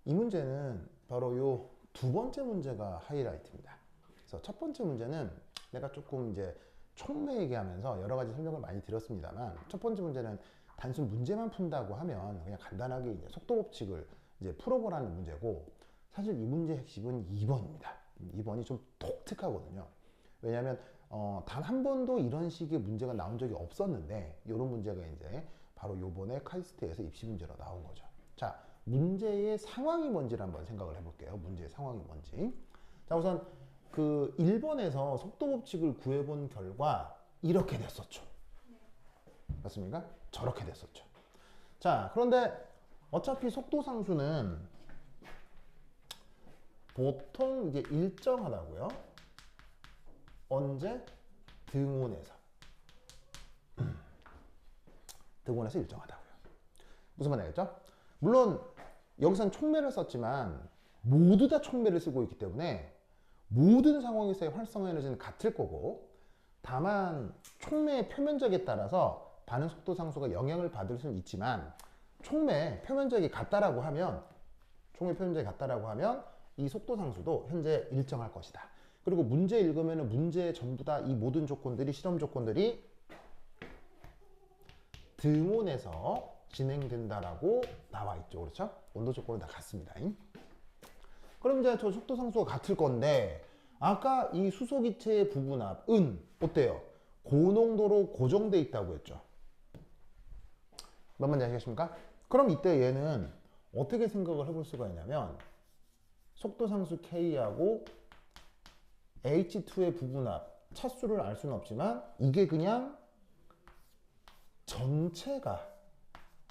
이 문제는 바로 요 두 번째 문제가 하이라이트입니다. 그래서 첫 번째 문제는 내가 조금 이제 촉매 얘기하면서 여러 가지 설명을 많이 드렸습니다만, 첫 번째 문제는 단순 문제만 푼다고 하면 그냥 간단하게 이제 속도 법칙을 이제 풀어보라는 문제고, 사실 이 문제의 핵심은 2번입니다. 2번이 좀 독특하거든요. 왜냐하면 단 한 번도 이런 식의 문제가 나온 적이 없었는데, 이런 문제가 이제 바로 요번에 카이스트에서 입시 문제로 나온 거죠. 자, 문제의 상황이 뭔지를 한번 생각을 해볼게요. 문제의 상황이 뭔지. 자, 우선 그 1번에서 속도 법칙을 구해본 결과 이렇게 됐었죠. 맞습니까? 저렇게 됐었죠. 자, 그런데 어차피 속도 상수는 보통 이제 일정하다고요. 언제? 등온에서. 등온에서 일정하다고요. 무슨 말 알겠죠? 물론 여기선 촉매를 썼지만 모두 다 촉매를 쓰고 있기 때문에 모든 상황에서의 활성화 에너지는 같을 거고, 다만 촉매의 표면적에 따라서 반응 속도 상수가 영향을 받을 수는 있지만, 촉매 표면적이 같다라고 하면 이 속도 상수도 현재 일정할 것이다. 그리고 문제 읽으면 문제 전부 다 이 모든 조건들이, 실험 조건들이 등온에서 진행된다라고 나와 있죠. 그렇죠? 온도 조건은 다 같습니다. 그럼 이제 저 속도 상수가 같을 건데, 아까 이 수소기체의 부분압은 어때요? 고농도로 고정돼 있다고 했죠. 뭔 말인지 아시겠습니까? 그럼 이때 얘는 어떻게 생각을 해볼 수가 있냐면, 속도 상수 K하고 H2의 부분압 차수를 알 수는 없지만 이게 그냥 전체가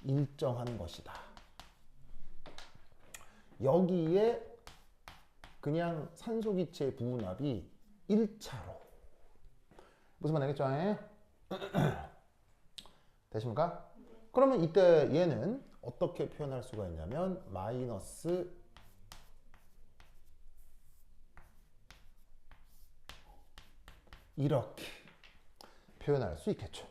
일정한 것이다. 여기에 그냥 산소기체의 부분압이 1차로. 무슨 말 알겠죠? 되십니까? 그러면 이때 얘는 어떻게 표현할 수가 있냐면 마이너스 이렇게 표현할 수 있겠죠.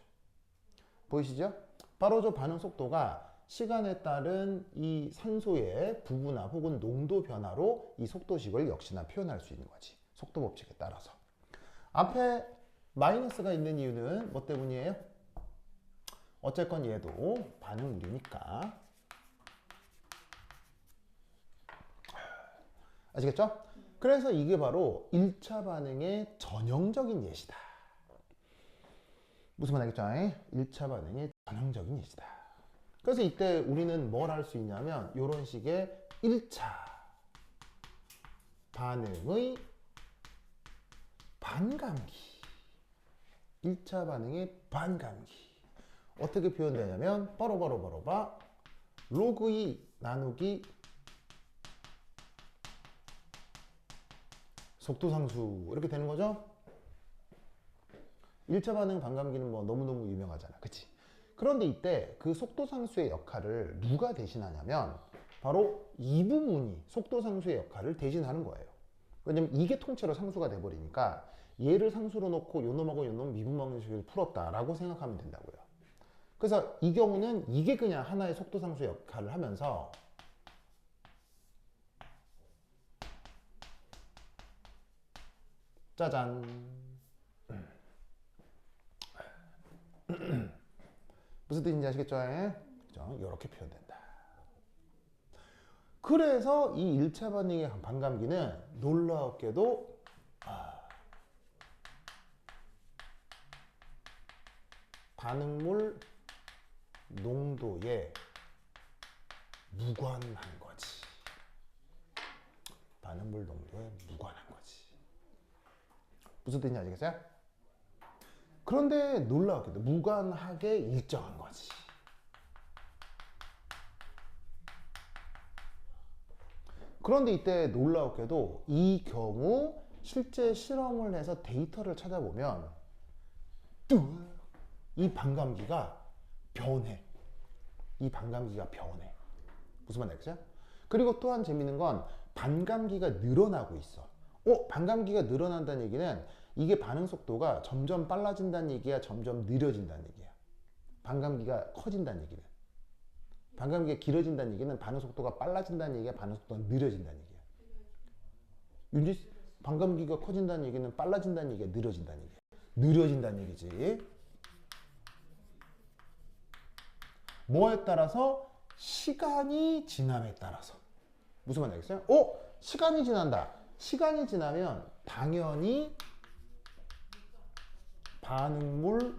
보이시죠? 바로 저 반응 속도가 시간에 따른 이 산소의 부분압 혹은 농도 변화로 이 속도식을 역시나 표현할 수 있는 거지. 속도 법칙에 따라서. 앞에 마이너스가 있는 이유는 뭐 때문이에요? 어쨌건 얘도 반응물이니까. 아시겠죠? 그래서 이게 바로 1차 반응의 전형적인 예시다. 무슨 말 알겠죠? 1차 반응의 전형적인 예시다. 그래서 이때 우리는 뭘 할 수 있냐면 이런 식의 1차 반응의 반감기, 1차 반응의 반감기 어떻게 표현되냐면 바로 로그 2 나누기 속도 상수 이렇게 되는 거죠. 1차 반응 반감기는 뭐 너무너무 유명하잖아. 그치? 그런데 이때 그 속도 상수의 역할을 누가 대신하냐면 바로 이 부분이 속도 상수의 역할을 대신하는 거예요. 왜냐면 이게 통째로 상수가 돼버리니까 얘를 상수로 놓고 요놈하고 요놈 미분방정식을 풀었다라고 생각하면 된다고요. 그래서 이 경우는 이게 그냥 하나의 속도 상수의 역할을 하면서 짜잔. 무슨 뜻인지 아시겠죠? 이렇게 표현된다. 그래서 이 1차 반응의 반감기는 놀랍게도 반응물 농도에 무관한 거지. 반응물 농도에 무관한 거지. 무슨 뜻인지 아시겠어요? 그런데 놀랍게도 무관하게 일정한 거지. 그런데 이때 놀랍게도 이 경우 실제 실험을 해서 데이터를 찾아보면 이 반감기가 변해. 이 반감기가 변해. 무슨 말 알겠어요? 그리고 또한 재밌는 건 반감기가 늘어나고 있어. 반감기가 늘어난다는 얘기는 이게 반응 속도가 점점 빨라진다는 얘기야, 점점 느려진다는 얘기야. 반감기가 커진다는 얘기는. 반감기가 길어진다는 얘기는 반응 속도가 빨라진다는 얘기야, 반응 속도가 느려진다는 얘기야. 윤지, 반감기가 커진다는 얘기는 빨라진다는 얘기야, 느려진다는 얘기야. 느려진다는 얘기지. 뭐에 따라서? 시간이 지남에 따라서. 무슨 말인지 알겠어요? 시간이 지난다. 시간이 지나면 당연히 반응물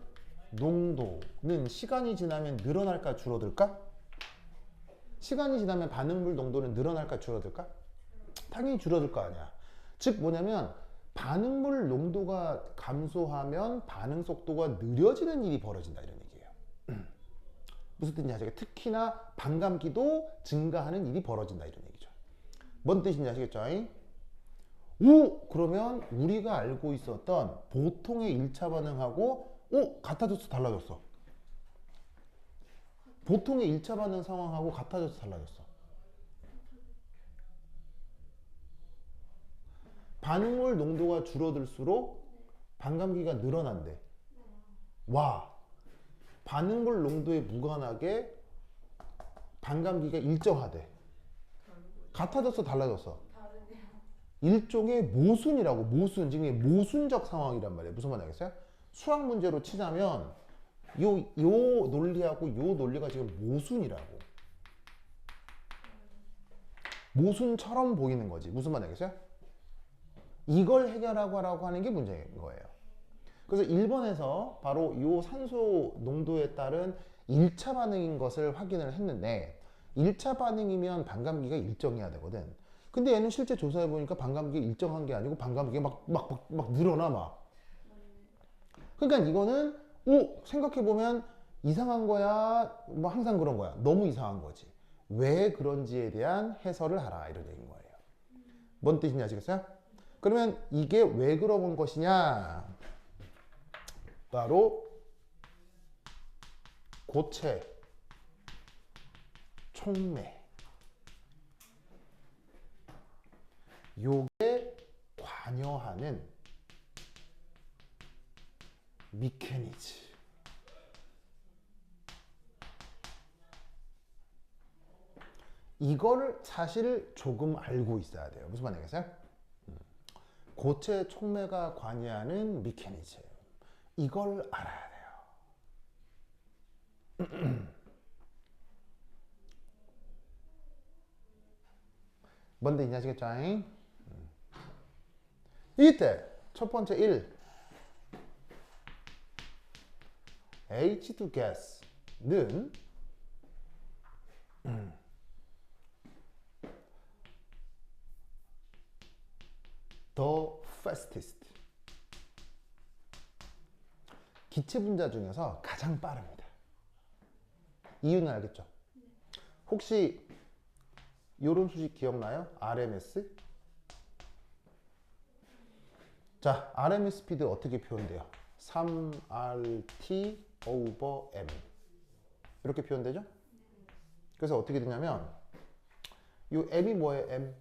농도는 시간이 지나면 늘어날까 줄어들까? 시간이 지나면 반응물 농도는 늘어날까 줄어들까? 당연히 줄어들 거 아니야. 즉 뭐냐면 반응물 농도가 감소하면 반응 속도가 느려지는 일이 벌어진다 이런 얘기예요. 무슨 뜻인지 아시겠죠? 특히나 반감기도 증가하는 일이 벌어진다 이런 얘기죠. 뭔 뜻인지 아시겠죠? 그러면 우리가 알고 있었던 보통의 1차 반응하고 같아졌어, 달라졌어? 보통의 1차 반응 상황하고 같아졌어, 달라졌어? 반응물 농도가 줄어들수록 반감기가 늘어난대. 와, 반응물 농도에 무관하게 반감기가 일정하대. 같아졌어, 달라졌어? 일종의 모순이라고. 모순, 지금 모순적 상황이란 말이에요. 무슨 말인지 알겠어요? 수학 문제로 치자면 요 논리하고 요 논리가 지금 모순이라고. 모순처럼 보이는 거지. 무슨 말인지 알겠어요? 이걸 해결하고 하는 게 문제인 거예요. 그래서 1번에서 바로 이 산소 농도에 따른 1차 반응인 것을 확인을 했는데 1차 반응이면 반감기가 일정해야 되거든. 근데 얘는 실제 조사해 보니까 반감기가 일정한 게 아니고 반감기가 막 늘어나 막. 그러니까 이거는 생각해 보면 이상한 거야, 뭐 항상 그런 거야. 너무 이상한 거지. 왜 그런지에 대한 해설을 하라 이런 얘기인 거예요. 뭔 뜻인지 아시겠어요? 그러면 이게 왜 그런 것이냐? 바로 고체, 촉매, 요게 관여하는 미케니즘. 이거를 사실 조금 알고 있어야 돼요. 무슨 말이겠어요? 고체 촉매가 관여하는 미케니즘. 이걸 알아야 돼요. 뭔데 있냐 아시겠죠? 이때 첫 번째 1. H2 가스는 the fastest. 기체 분자 중에서 가장 빠릅니다. 이유는 알겠죠? 혹시 요런 수식 기억나요? RMS? 자, RMS 스피드 어떻게 표현돼요? 3RT over M 이렇게 표현되죠? 그래서 어떻게 되냐면 요 M이 뭐예요?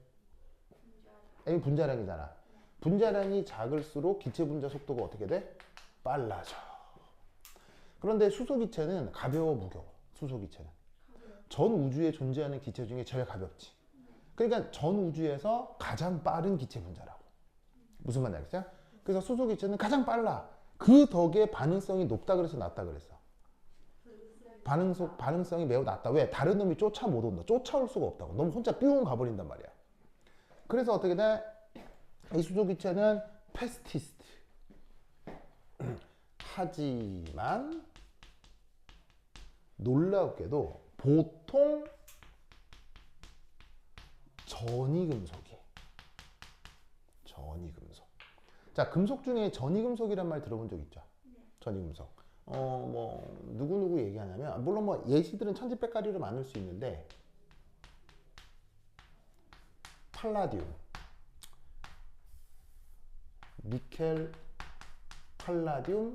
M이 분자량이잖아. 분자량이 작을수록 기체 분자 속도가 어떻게 돼? 빨라져. 그런데 수소기체는 가벼워, 무거워? 수소기체는 전 우주에 존재하는 기체 중에 제일 가볍지. 그러니까 전 우주에서 가장 빠른 기체 분자라고. 무슨 말인지 알겠어요? 그래서 수소기체는 가장 빨라. 그 덕에 반응성이 높다 그래서 낮다 그랬어. 반응성이 매우 낮다. 왜? 다른 놈이 쫓아 못 온다. 쫓아올 수가 없다고. 너무 혼자 뿅 가버린단 말이야. 그래서 어떻게 돼? 이 수소기체는 패스티스트. 하지만 놀랍게도 보통 전이금속이. 전이금속. 자, 금속 중에 전이금속이란 말 들어본 적 있죠? 전이금속. 뭐 누구 얘기하냐면 물론 뭐 예시들은 천지백가리로 많을 수 있는데 팔라듐, 니켈, 팔라듐,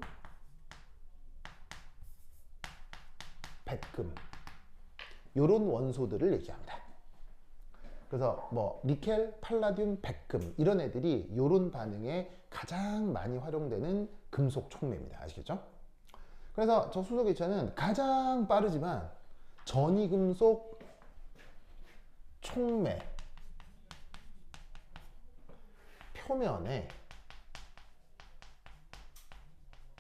백금 요런 원소들을 얘기합니다. 그래서 뭐 니켈, 팔라듐, 백금 이런 애들이 요런 반응에 가장 많이 활용되는 금속 촉매입니다. 아시겠죠? 그래서 저 수소기체는 가장 빠르지만 전이금속 촉매 표면에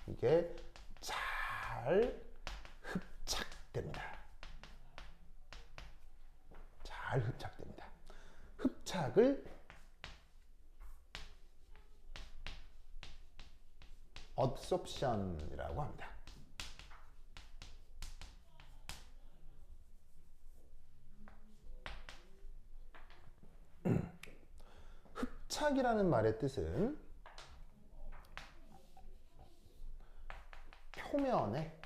이게 잘 흡착됩니다. 잘 흡착됩니다. 흡착을 adsorption이라고 합니다. 흡착이라는 말의 뜻은 표면에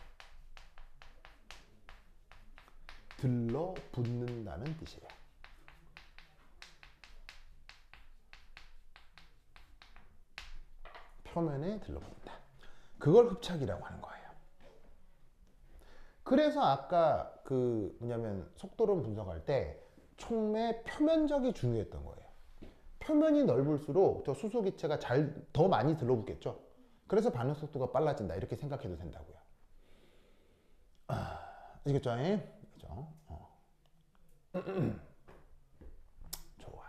들러붙는다는 뜻이에요. 표면에 들러붙는다. 그걸 흡착이라고 하는 거예요. 그래서 아까 그 뭐냐면 속도론 분석할 때 촉매 표면적이 중요했던 거예요. 표면이 넓을수록 저 수소기체가 더 많이 들러붙겠죠. 그래서 반응 속도가 빨라진다 이렇게 생각해도 된다고요. 아시겠죠? 그죠? 좋아.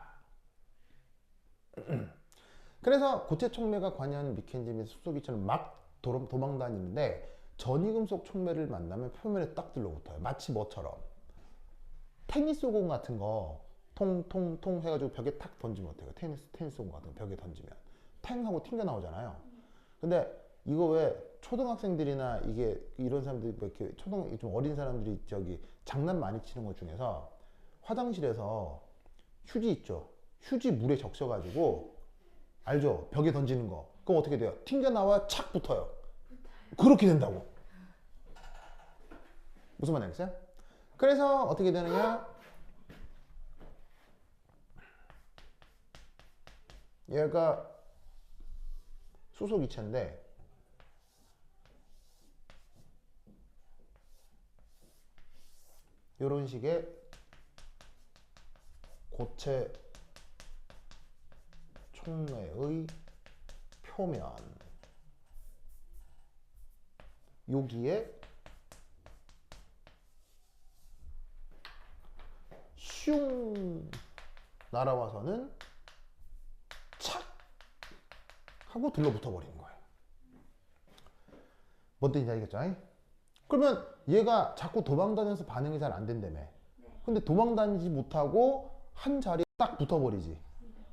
그래서 고체 촉매가 관여하는 미케니즘에서 수소기체는 막 도망 다니는데 전이금속 촉매를 만나면 표면에 딱 들러붙어요. 마치 뭐처럼 테니스 공 같은 거 통통통 해가지고 벽에 탁 던지면 어때요? 테니스 공 같은 거 벽에 던지면 탱 하고 튕겨 나오잖아요. 근데 이거 왜 초등학생들이나 이게 이런 사람들이 뭐 이렇게 좀 어린 사람들이 저기 장난 많이 치는 것 중에서 화장실에서 휴지 있죠? 휴지 물에 적셔가지고 알죠? 벽에 던지는 거. 그럼 어떻게 돼요? 튕겨 나와 착 붙어요. 그렇게 된다고. 무슨 말 알겠어요? 그래서 어떻게 되느냐? 얘가 수소기체인데 이런 식의 고체 촉매의 표면 여기에 슝 날아와서는 착 하고 들러붙어 버리는 거예요. 뭔 뜻인지 알겠죠? 그러면 얘가 자꾸 도망다니면서 반응이 잘 안 된다며. 근데 도망다니지 못하고 한 자리에 딱 붙어버리지.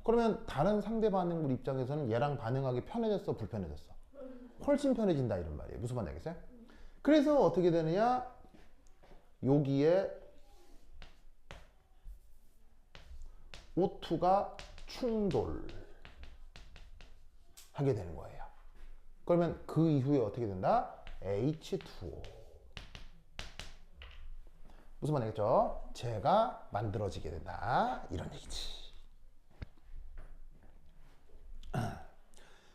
그러면 다른 상대 반응물 입장에서는 얘랑 반응하기 편해졌어, 불편해졌어? 훨씬 편해진다 이런 말이에요. 무슨 말 알겠어요? 그래서 어떻게 되느냐? 여기에 O2가 충돌하게 되는 거예요. 그러면 그 이후에 어떻게 된다? H2O. 무슨 말 알겠죠? 재가 만들어지게 된다. 이런 얘기지.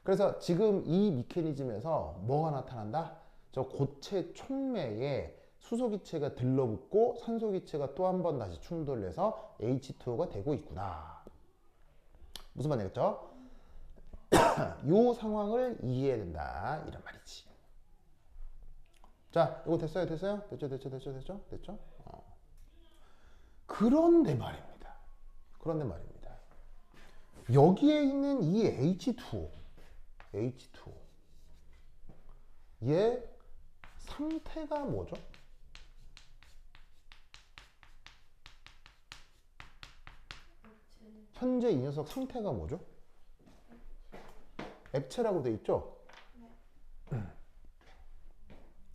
그래서 지금 이 미케니즘에서 뭐가 나타난다? 저 고체 촉매에 수소기체가 들러붙고 산소기체가 또 한 번 다시 충돌해서 H2O가 되고 있구나. 무슨 말 알겠죠? 이 상황을 이해해야 된다. 이런 말이지. 자, 이거 됐어요? 됐죠? 그런데 말입니다. 여기에 있는 이 H2O, 얘 상태가 뭐죠? 현재 이 녀석 상태가 뭐죠? 액체라고 돼 있죠?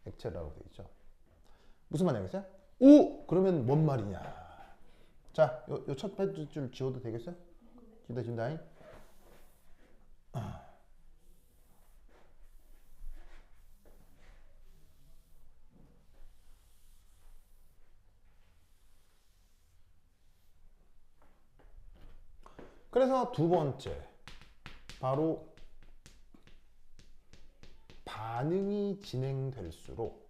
액체라고 돼 있죠. 무슨 말이 알겠어요? 오! 그러면 뭔 말이냐? 자, 요 첫 줄 지워도 되겠어요? 지운다. 그래서 두 번째, 바로 반응이 진행될수록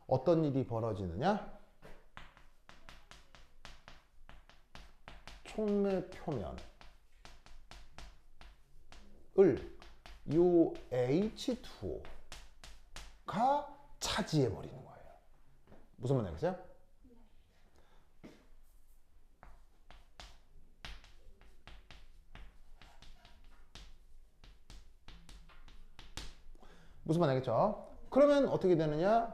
어떤 일이 벌어지느냐? 촉매 표면을 요 H2O 차지해 버리는 거예요. 무슨 말 알겠어요? 무슨 말 알겠죠? 그러면 어떻게 되느냐?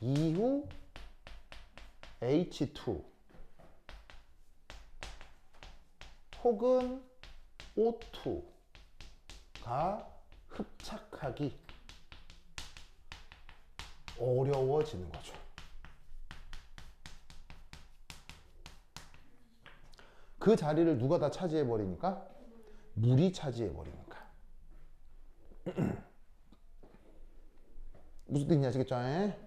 이후 H2 혹은 O2가 흡착하기 어려워지는 거죠. 그 자리를 누가 다 차지해 버리니까? 물이 차지해 버리니까. 무슨 뜻인지 아시겠죠?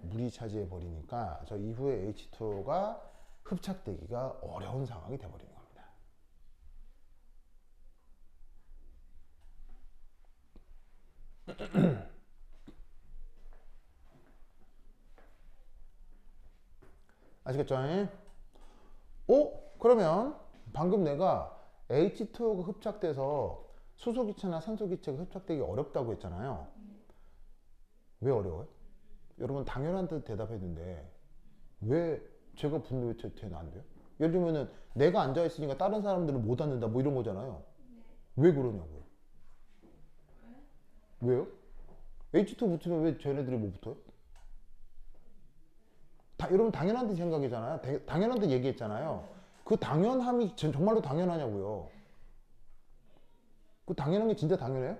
물이 차지해 버리니까 저 이후에 H2가 흡착되기가 어려운 상황이 돼 버리는 겁니다. 아시겠죠? 그러면 방금 내가 H2가 흡착돼서 수소기체나 산소기체가 흡착되기 어렵다고 했잖아요. 왜 어려워요? 여러분 당연한 듯 대답했는데 왜 제가 붙는 왜 쟤는 안 돼요? 예를 들면은 내가 앉아있으니까 다른 사람들은 못 앉는다 뭐 이런 거잖아요. 왜 그러냐고요? 왜요? H2 붙으면 왜 쟤네들이 못 붙어요? 여러분 당연한 듯 생각이잖아요. 당연한 듯 얘기했잖아요. 그 당연함이 정말로 당연하냐고요. 그 당연한 게 진짜 당연해요?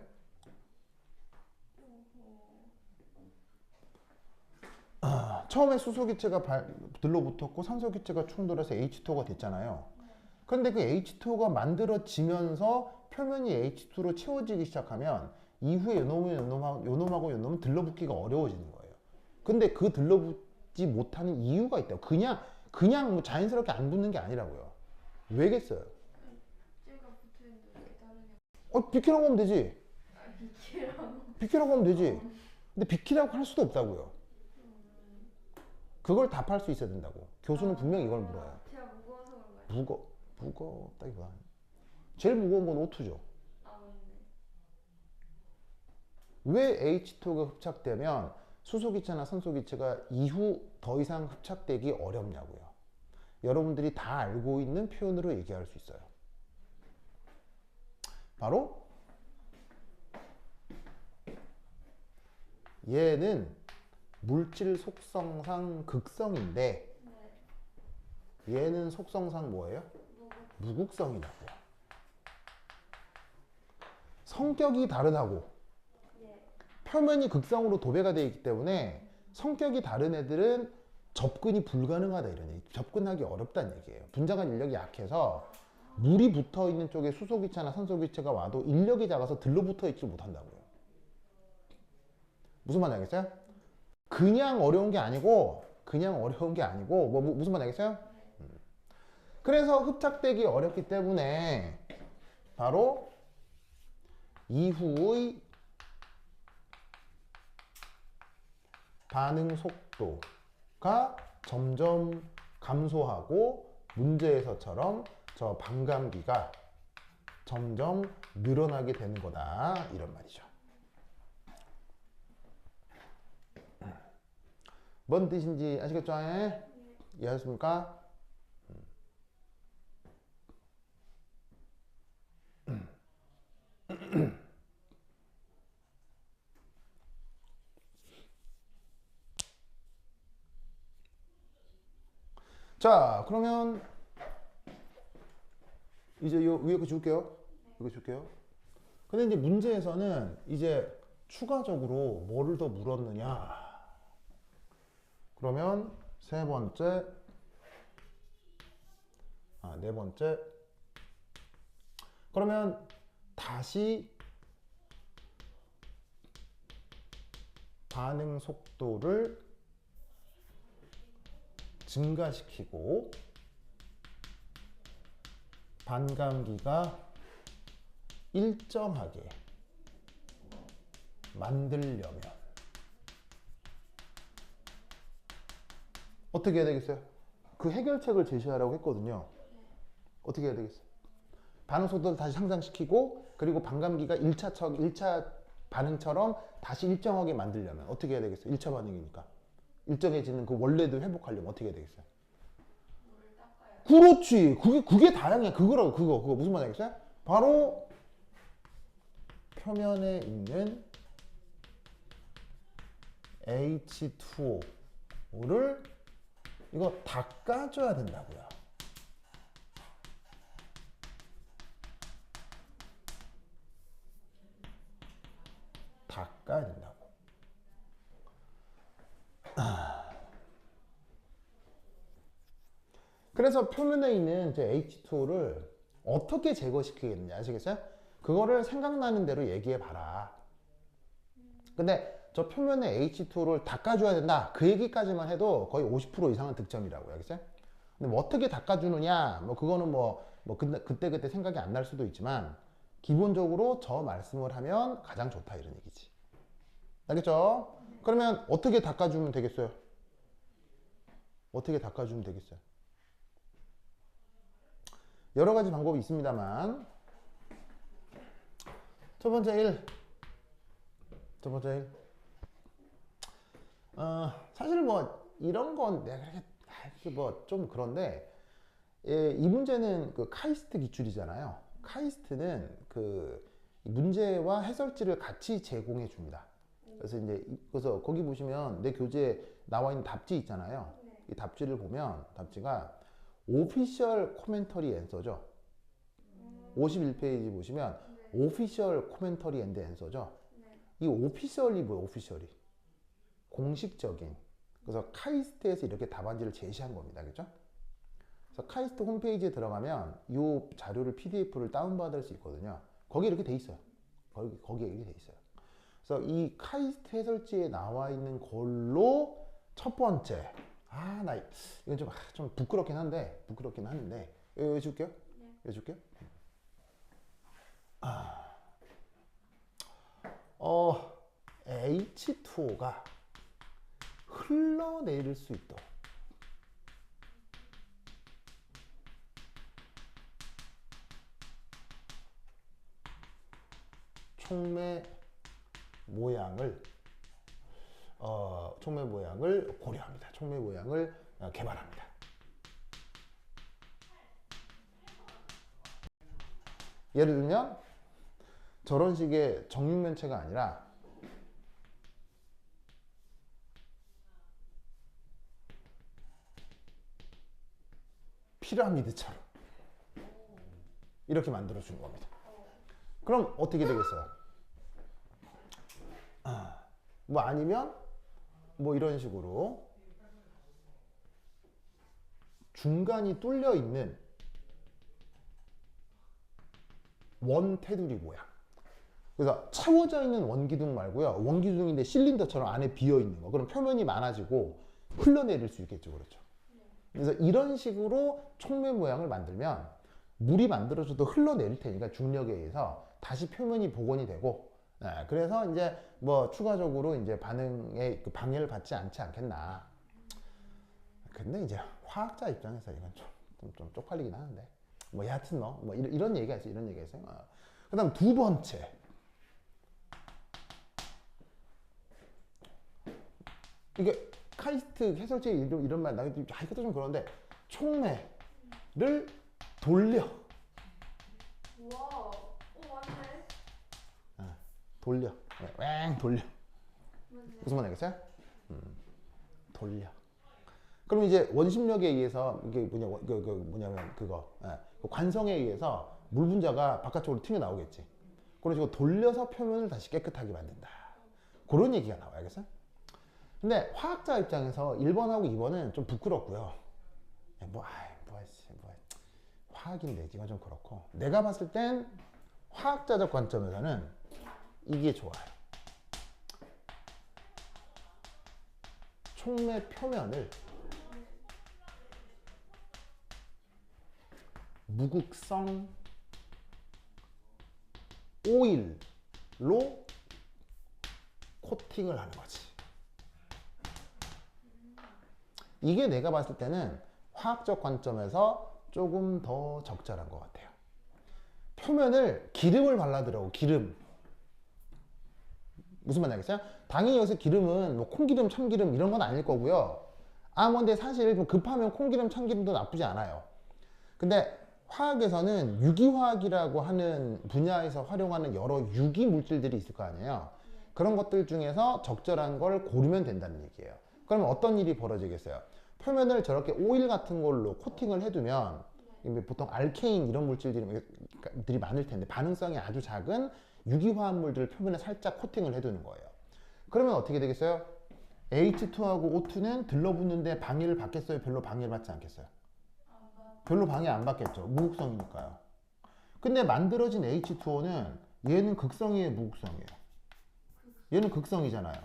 처음에 수소기체가 들러붙었고 산소기체가 충돌해서 H2가 됐잖아요. 그런데 그 H2가 만들어지면서 표면이 H2로 채워지기 시작하면 이후에 요놈하고 요놈은 들러붙기가 어려워지는 거예요. 근데 그 들러붙지 못하는 이유가 있다고. 그냥 뭐 자연스럽게 안 붙는 게 아니라고요. 왜겠어요? 찌가 붙어있는데 왜 다르냐? 비키라고 하면 되지. 비키라고? 비키라고 하면 되지. 근데 비키라고 할 수도 없다고요. 그걸 답할 수 있어야 된다고. 교수는 분명히 이걸 물어요. 제가 무거워서 그런 거예요? 무겁다기보다 제일 무거운 건 O2죠. 아, 맞네. 왜 H2가 흡착되면 수소기체나 산소기체가 이후 더 이상 흡착되기 어렵냐고요. 여러분들이 다 알고 있는 표현으로 얘기할 수 있어요. 바로 얘는 물질 속성상 극성인데 얘는 속성상 뭐예요? 무극성이라고요. 성격이 다르다고. 표면이 극성으로 도배가 되어 있기 때문에 성격이 다른 애들은 접근이 불가능하다 이런 얘기. 접근하기 어렵다는 얘기예요. 분자간 인력이 약해서 물이 붙어 있는 쪽에 수소기체나 산소기체가 와도 인력이 작아서 들러붙어 있지 못한다고요. 무슨 말인지 알겠어요? 그냥 어려운 게 아니고 무슨 말인지 알겠어요? 그래서 흡착되기 어렵기 때문에 바로 이후의 반응 속도가 점점 감소하고 문제에서처럼 저 반감기가 점점 늘어나게 되는 거다 이런 말이죠. 뭔 뜻인지 아시겠죠? 이해하셨습니까? 자, 그러면 이제 요 위에 거 줄게요. 이거 줄게요. 근데 이제 문제에서는 이제 추가적으로 뭐를 더 물었느냐? 그러면 세 번째, 네 번째. 그러면 다시 반응 속도를 증가시키고 반감기가 일정하게 만들려면 어떻게 해야 되겠어요? 그 해결책을 제시하라고 했거든요. 어떻게 해야 되겠어요? 반응 속도를 다시 향상시키고 그리고 반감기가 1차 반응처럼 다시 일정하게 만들려면 어떻게 해야 되겠어요? 1차 반응이니까. 일정해지는 그 원래도 회복하려면 어떻게 해야 되겠어요? 물을 닦아야 그렇지. 그게 다양해. 그거라고, 그거. 무슨 말 알겠어요? 바로 표면에 있는 H2O를 이거 닦아줘야 된다고요. 닦아야 된다고. 그래서 표면에 있는 이제 H2를 어떻게 제거시키겠느냐 아시겠어요? 그거를 생각나는 대로 얘기해 봐라. 근데 저 표면에 H2를 닦아줘야 된다. 그 얘기까지만 해도 거의 50% 이상은 득점이라고요. 알겠어요? 근데 뭐 어떻게 닦아주느냐, 뭐 그거는 그때 생각이 안 날 수도 있지만 기본적으로 저 말씀을 하면 가장 좋다 이런 얘기지. 알겠죠? 그러면 어떻게 닦아주면 되겠어요? 어떻게 닦아주면 되겠어요? 여러 가지 방법이 있습니다만 첫 번째 1. 사실 뭐 이런 건 내가 그렇게 뭐 좀 그런데 이 문제는 그 카이스트 기출이잖아요. 카이스트는 그 문제와 해설지를 같이 제공해 줍니다. 그래서 거기 보시면 내 교재에 나와 있는 답지 있잖아요. 네. 이 답지를 보면 답지가 오피셜 코멘터리 앤서죠. 51페이지 보시면 네. 오피셜 코멘터리 앤드 앤서죠. 네. 이 오피셜이 뭐예요? 오피셜이 공식적인. 그래서 카이스트에서 이렇게 답안지를 제시한 겁니다. 그렇죠? 그래서 카이스트 홈페이지에 들어가면 이 자료를 PDF를 다운받을 수 있거든요. 거기 이렇게 돼 있어요. 거기에 이렇게 돼 있어요. 그래서 이 카이스트 해설지에 나와 있는 걸로 첫 번째 이건 좀 부끄럽긴 하는데 해줄게요. 네. 해줄게요. H2O가 흘러내릴 수 있도록 촉매 모양을 고려합니다. 촉매 모양을 개발합니다. 예를 들면 저런 식의 정육면체가 아니라 피라미드처럼 이렇게 만들어 준 겁니다. 그럼 어떻게 되겠어요? 뭐 아니면 뭐 이런 식으로 중간이 뚫려 있는 원 테두리 모양. 그래서 채워져 있는 원기둥 말고요. 원기둥인데 실린더처럼 안에 비어 있는 거. 그럼 표면이 많아지고 흘러내릴 수 있겠죠. 그렇죠. 그래서 이런 식으로 촉매 모양을 만들면 물이 만들어져도 흘러내릴 테니까 중력에 의해서 다시 표면이 복원이 되고, 그래서 이제 뭐 추가적으로 이제 반응에 그 방해를 받지 않지 않겠나. 근데 이제 화학자 입장에서 이건 좀 쪽팔리긴 하는데, 뭐 여하튼 뭐 이런 얘기가 있어요. 이런 얘기가 있어요. 그다음 두 번째. 이게 카이스트 해설지 이런 말 나도 이것도 좀 그런데 촉매를 돌려. 우와. 맞네. 돌려. 돌려. 맞네. 무슨 말 알겠어요? 돌려. 그럼 이제 원심력에 의해서 이게 뭐냐면 그거 그 관성에 의해서 물 분자가 바깥쪽으로 튀어 나오겠지. 그런 식으로 돌려서 표면을 다시 깨끗하게 만든다. 그런 얘기가 나와요. 알겠어요? 근데 화학자 입장에서 1번하고 2번은 좀 부끄럽고요. 화학인데 이건 좀 그렇고. 내가 봤을 땐 화학자적 관점에서는 이게 좋아요. 촉매 표면을 무극성 오일로 코팅을 하는 거지. 이게 내가 봤을 때는 화학적 관점에서 조금 더 적절한 것 같아요. 표면을 기름을 발라더라고. 기름. 무슨 말인지 알겠어요? 당연히 여기서 기름은 뭐 콩기름, 참기름 이런 건 아닐 거고요. 근데 사실 좀 급하면 콩기름, 참기름도 나쁘지 않아요. 근데 화학에서는 유기화학이라고 하는 분야에서 활용하는 여러 유기 물질들이 있을 거 아니에요. 그런 것들 중에서 적절한 걸 고르면 된다는 얘기예요. 그러면 어떤 일이 벌어지겠어요? 표면을 저렇게 오일 같은 걸로 코팅을 해두면 보통 알케인 이런 물질들이 많을 텐데 반응성이 아주 작은 유기화합물들을 표면에 살짝 코팅을 해두는 거예요. 그러면 어떻게 되겠어요? H2하고 O2는 들러붙는데 방해를 받겠어요? 별로 방해를 받지 않겠어요? 별로 방해 안 받겠죠. 무극성이니까요. 근데 만들어진 H2O는 얘는 극성이에요, 무극성이에요? 얘는 극성이잖아요.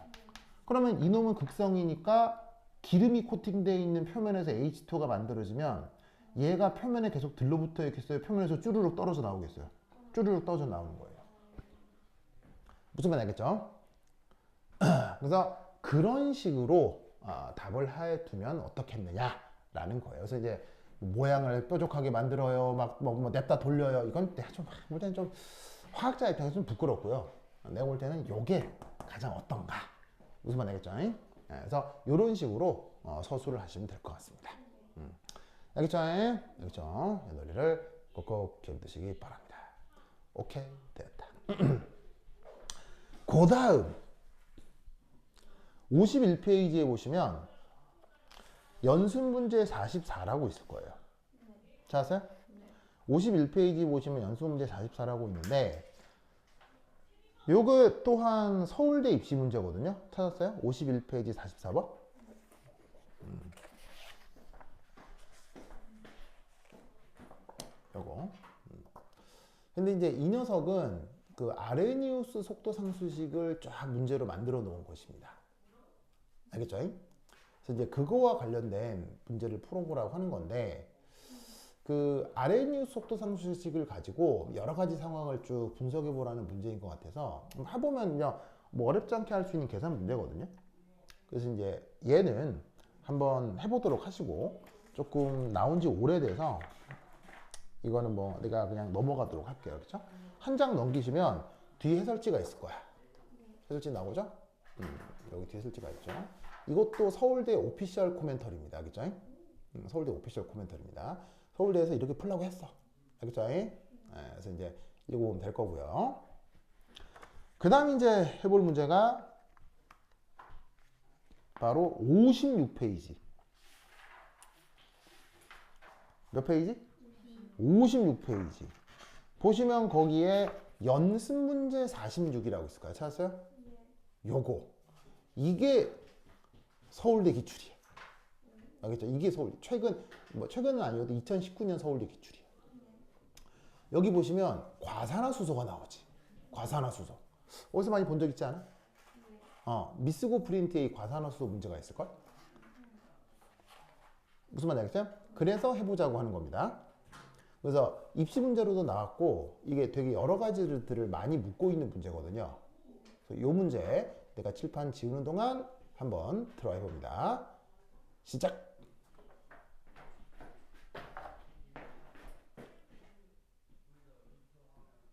그러면 이놈은 극성이니까 기름이 코팅되어 있는 표면에서 H2O가 만들어지면 얘가 표면에 계속 들러붙어 있겠어요? 표면에서 쭈르륵 떨어져 나오겠어요? 쭈르륵 떨어져 나오는 거예요. 무슨 말인지 알겠죠? 그래서 그런 식으로 답을 해두면 어떻겠느냐라는 거예요. 그래서 이제 모양을 뾰족하게 만들어요, 뭐 냅다 돌려요. 이건 내가 볼 때는 좀 화학자 입장에서 좀 부끄럽고요. 내가 볼 때는 요게 가장 어떤가. 무슨 말인지 알겠죠? 그래서 이런 식으로 서술을 하시면 될 것 같습니다. 알겠죠? 알겠죠? 이 논리를 꼭꼭 기억두시기 바랍니다. 오케이, 됐다. 그 다음 51페이지에 보시면 연습 문제 44라고 있을 거예요. 찾았어요? 51페이지 보시면 연습 문제 44라고 있는데 요거 또한 서울대 입시 문제거든요. 찾았어요? 51페이지 44번. 요거. 근데 이제 이 녀석은 그 아레니우스 속도 상수식을 쫙 문제로 만들어 놓은 것입니다. 알겠죠? 그래서 이제 그거와 관련된 문제를 풀어보라고 하는 건데 그 아레니우스 속도 상수식을 가지고 여러 가지 상황을 쭉 분석해 보라는 문제인 것 같아서 해보면요 뭐 어렵지 않게 할 수 있는 계산 문제거든요. 그래서 이제 얘는 한번 해보도록 하시고 조금 나온 지 오래돼서 이거는 뭐 내가 그냥 넘어가도록 할게요. 그렇죠? 한 장 넘기시면 뒤에 해설지가 있을 거야. 해설지 나오죠? 여기 뒤에 해설지가 있죠. 이것도 서울대 오피셜 코멘터리입니다. 알겠죠? 서울대 오피셜 코멘터리입니다. 서울대에서 이렇게 풀라고 했어. 알겠죠? 그래서 이제 읽어보면 될 거고요. 그 다음 이제 해볼 문제가 바로 56페이지. 몇 페이지? 56페이지. 보시면 거기에 연습 문제 46이라고 있을까요? 찾았어요? 요거. 이게 서울대 기출이에요. 알겠죠? 이게 최근은 아니어도 2019년 서울대 기출이에요. 여기 보시면 과산화수소가 나오지. 과산화수소. 어디서 많이 본 적 있지 않아? 미스고 프린트에 과산화수소 문제가 있을걸? 무슨 말인지 알겠죠? 그래서 해보자고 하는 겁니다. 그래서 입시 문제로도 나왔고 이게 되게 여러 가지들을 많이 묻고 있는 문제거든요. 그래서 이 문제 내가 칠판 지우는 동안 한번 들어가 봅니다. 시작!